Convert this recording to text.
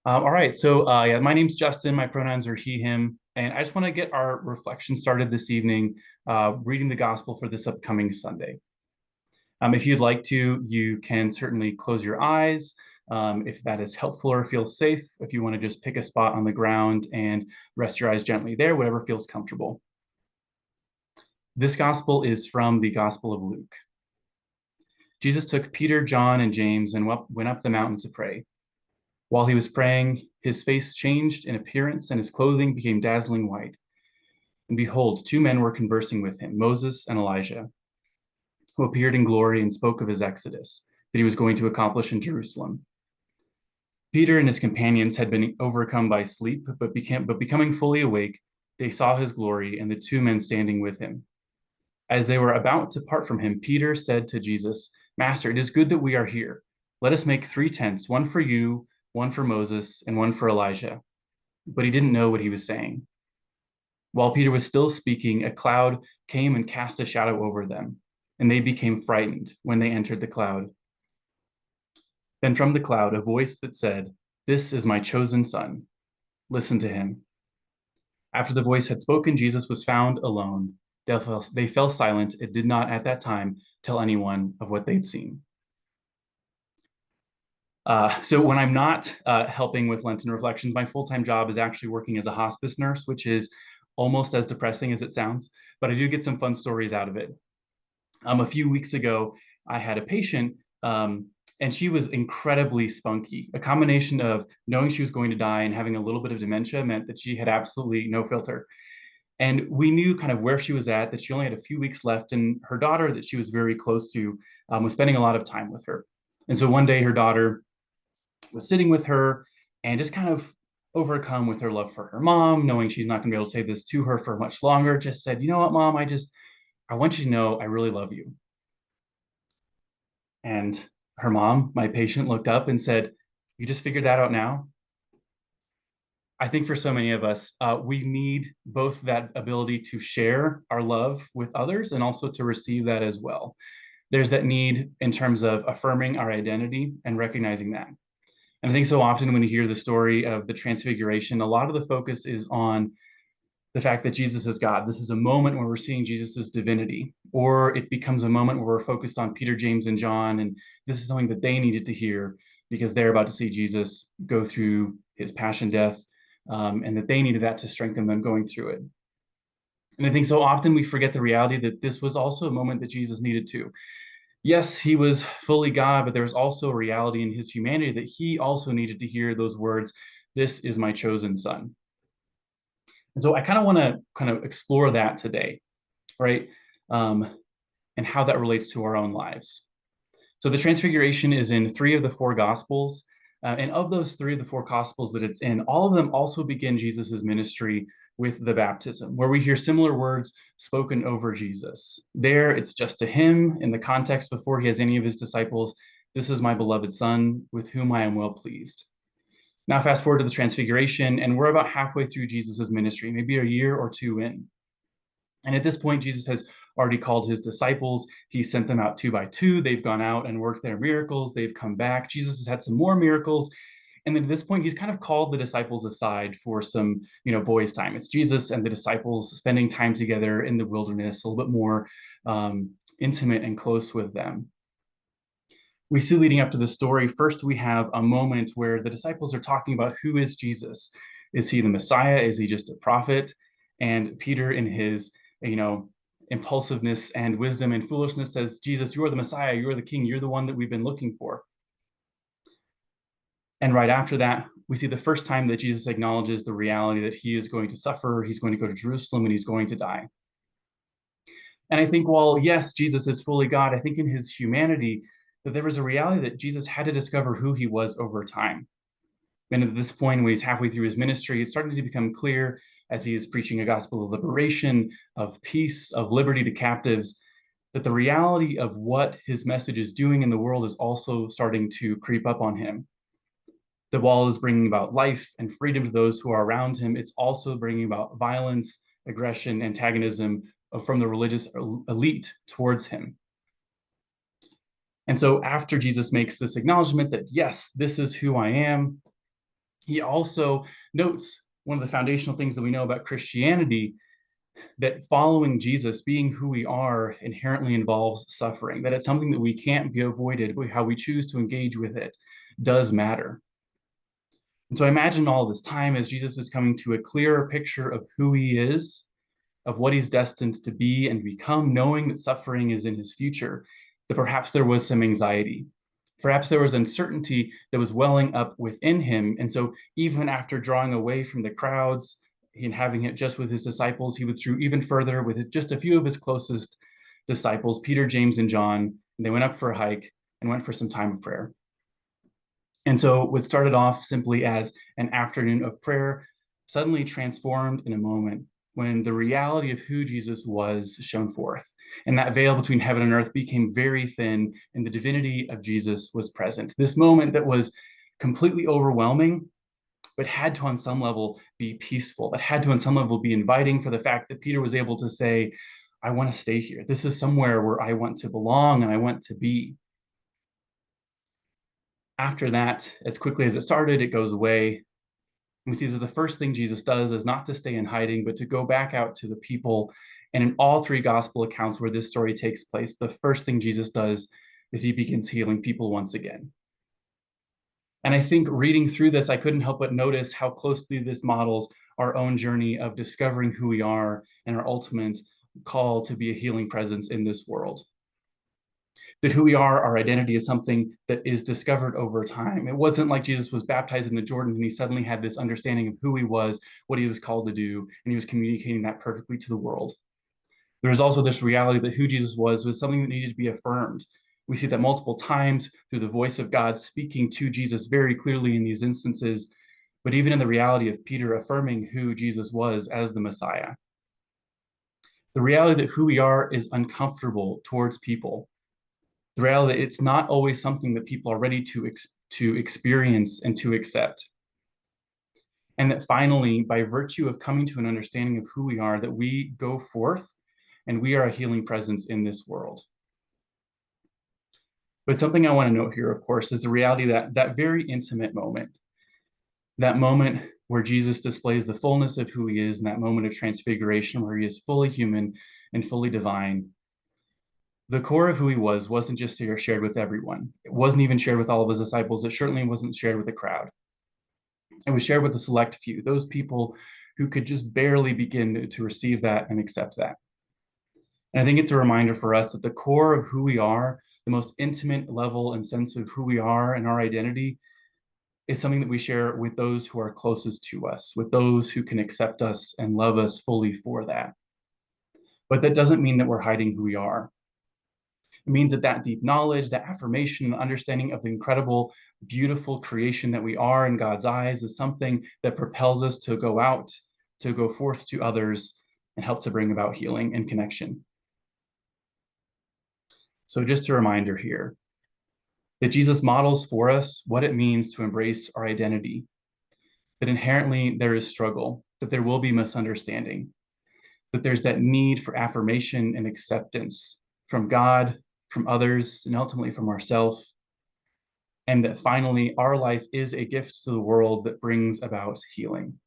All right, so yeah, my name's Justin. My pronouns are he, him, and I just want to get our reflection started this evening, reading the gospel for this upcoming Sunday. If you'd like to, you can certainly close your eyes if that is helpful or feels safe. If you want to just pick a spot on the ground and rest your eyes gently there, whatever feels comfortable. This gospel is from the Gospel of Luke. Jesus took Peter, John, and James and went up the mountain to pray. While he was praying, his face changed in appearance and his clothing became dazzling white. And behold, two men were conversing with him, Moses and Elijah, who appeared in glory and spoke of his exodus that he was going to accomplish in Jerusalem. Peter and his companions had been overcome by sleep, but becoming fully awake, they saw his glory and the two men standing with him. As they were about to part from him, Peter said to Jesus, "Master, it is good that we are here. Let us make three tents, one for you, one for Moses, and one for Elijah." But he didn't know what he was saying. While Peter was still speaking, a cloud came and cast a shadow over them, and they became frightened when they entered the cloud. Then from the cloud, a voice that said, "This is my chosen son. Listen to him." After the voice had spoken, Jesus was found alone. They fell silent and did not at that time tell anyone of what they'd seen. So when I'm not helping with Lenten reflections, my full-time job is actually working as a hospice nurse, which is almost as depressing as it sounds, but I do get some fun stories out of it. A few weeks ago, I had a patient, and she was incredibly spunky. A combination of knowing she was going to die and having a little bit of dementia meant that she had absolutely no filter. And we knew kind of where she was at, that she only had a few weeks left, and her daughter that she was very close to was spending a lot of time with her. And so one day her daughter was sitting with her and just kind of overcome with her love for her mom, knowing she's not going to be able to say this to her for much longer, just said, "You know what, Mom, I want you to know I really love you." And her mom, my patient, looked up and said, "You just figured that out now?" I think for so many of us, we need both that ability to share our love with others and also to receive that as well. There's that need in terms of affirming our identity and recognizing that. And I think so often when you hear the story of the Transfiguration, a lot of the focus is on the fact that Jesus is God. This is a moment where we're seeing Jesus's divinity, or it becomes a moment where we're focused on Peter, James, and John, and this is something that they needed to hear because they're about to see Jesus go through his passion, death, and that they needed that to strengthen them going through it. And I think so often we forget the reality that this was also a moment that Jesus needed too. Yes, he was fully God, but there was also a reality in his humanity that he also needed to hear those words, "This is my chosen son." And so I kind of want to kind of explore that today, right? Um, and how that relates to our own lives. So the Transfiguration is in three of the four Gospels. And of those three of the four Gospels that it's in, all of them also begin Jesus's ministry with the baptism, where we hear similar words spoken over Jesus. There, it's just to him in the context before he has any of his disciples. "This is my beloved son with whom I am well pleased." Now, fast forward to the Transfiguration, and we're about halfway through Jesus's ministry, maybe a year or two in. And at this point, Jesus has already called his disciples. He sent them out two by two. They've gone out and worked their miracles. They've come back. Jesus has had some more miracles. And then at this point, he's kind of called the disciples aside for some, boys' time. It's Jesus and the disciples spending time together in the wilderness, a little bit more intimate and close with them. We see leading up to the story, first we have a moment where the disciples are talking about who is Jesus? Is he the Messiah? Is he just a prophet? And Peter, in his, impulsiveness and wisdom and foolishness, says, "Jesus, you are the Messiah. You are the King. You're the one that we've been looking for." And right after that, we see the first time that Jesus acknowledges the reality that he is going to suffer, he's going to go to Jerusalem, and he's going to die. And I think while, yes, Jesus is fully God, I think in his humanity, that there was a reality that Jesus had to discover who he was over time. And at this point, when he's halfway through his ministry, it's starting to become clear as he is preaching a gospel of liberation, of peace, of liberty to captives, that the reality of what his message is doing in the world is also starting to creep up on him. The wall is bringing about life and freedom to those who are around him. It's also bringing about violence, aggression, antagonism from the religious elite towards him. And so after Jesus makes this acknowledgement that, yes, this is who I am, He also notes one of the foundational things that we know about Christianity, that following Jesus, being who we are, inherently involves suffering, that it's something that we can't be avoided, but how we choose to engage with it does matter. And so I imagine all this time as Jesus is coming to a clearer picture of who he is, of what he's destined to be and become, knowing that suffering is in his future, that perhaps there was some anxiety. Perhaps there was uncertainty that was welling up within him. And so, even after drawing away from the crowds and having it just with his disciples, he withdrew even further with just a few of his closest disciples, Peter, James, and John. And they went up for a hike and went for some time of prayer. And so, what started off simply as an afternoon of prayer suddenly transformed in a moment when the reality of who Jesus was shone forth. And that veil between heaven and earth became very thin, and the divinity of Jesus was present. This moment that was completely overwhelming, but had to, on some level, be peaceful. It had to, on some level, be inviting for the fact that Peter was able to say, I want to stay here. This is somewhere where I want to belong and I want to be. After that, as quickly as it started, it goes away. We see that the first thing Jesus does is not to stay in hiding, but to go back out to the people. And in all three gospel accounts where this story takes place, the first thing Jesus does is he begins healing people once again. And I think reading through this, I couldn't help but notice how closely this models our own journey of discovering who we are and our ultimate call to be a healing presence in this world. That who we are, our identity, is something that is discovered over time. It wasn't like Jesus was baptized in the Jordan and he suddenly had this understanding of who he was, what he was called to do, and he was communicating that perfectly to the world. There is also this reality that who Jesus was something that needed to be affirmed. We see that multiple times through the voice of God speaking to Jesus very clearly in these instances, but even in the reality of Peter affirming who Jesus was as the Messiah. The reality that who we are is uncomfortable towards people. The reality that it's not always something that people are ready to experience and to accept. And that finally, by virtue of coming to an understanding of who we are, that we go forth and we are a healing presence in this world. But something I want to note here, of course, is the reality that that very intimate moment, that moment where Jesus displays the fullness of who he is, in that moment of transfiguration where he is fully human and fully divine, the core of who he was wasn't just shared with everyone. It wasn't even shared with all of his disciples. It certainly wasn't shared with the crowd. It was shared with a select few, those people who could just barely begin to receive that and accept that. And I think it's a reminder for us that the core of who we are, the most intimate level and sense of who we are and our identity, is something that we share with those who are closest to us, with those who can accept us and love us fully for that. But that doesn't mean that we're hiding who we are. It means that that deep knowledge, that affirmation, the understanding of the incredible, beautiful creation that we are in God's eyes is something that propels us to go out, to go forth to others, and help to bring about healing and connection. So just a reminder here that Jesus models for us what it means to embrace our identity, that inherently there is struggle, that there will be misunderstanding, that there's that need for affirmation and acceptance from God, from others, and ultimately from ourselves. And that finally, our life is a gift to the world that brings about healing.